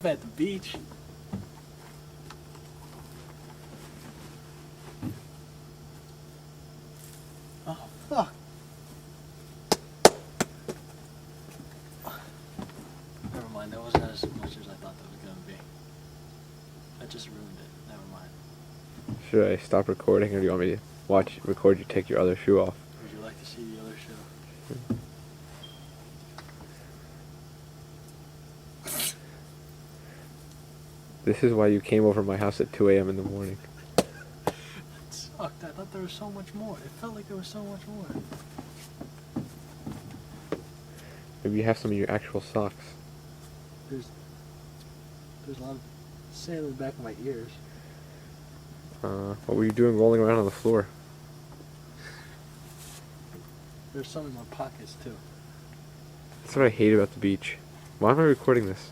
at the beach. Oh, fuck. Never mind, that wasn't as much as I thought that was going to be. I just ruined it. Never mind. Should I stop recording, or do you want me to record you take your other shoe off? Would you like to see the other show? This is why you came over my house at 2 a.m. in the morning. That sucked. I thought there was so much more. It felt like there was so much more. Maybe you have some of your actual socks. There's a lot of sand in the back of my ears. What were you doing rolling around on the floor? There's some in my pockets too. That's what I hate about the beach. Why am I recording this?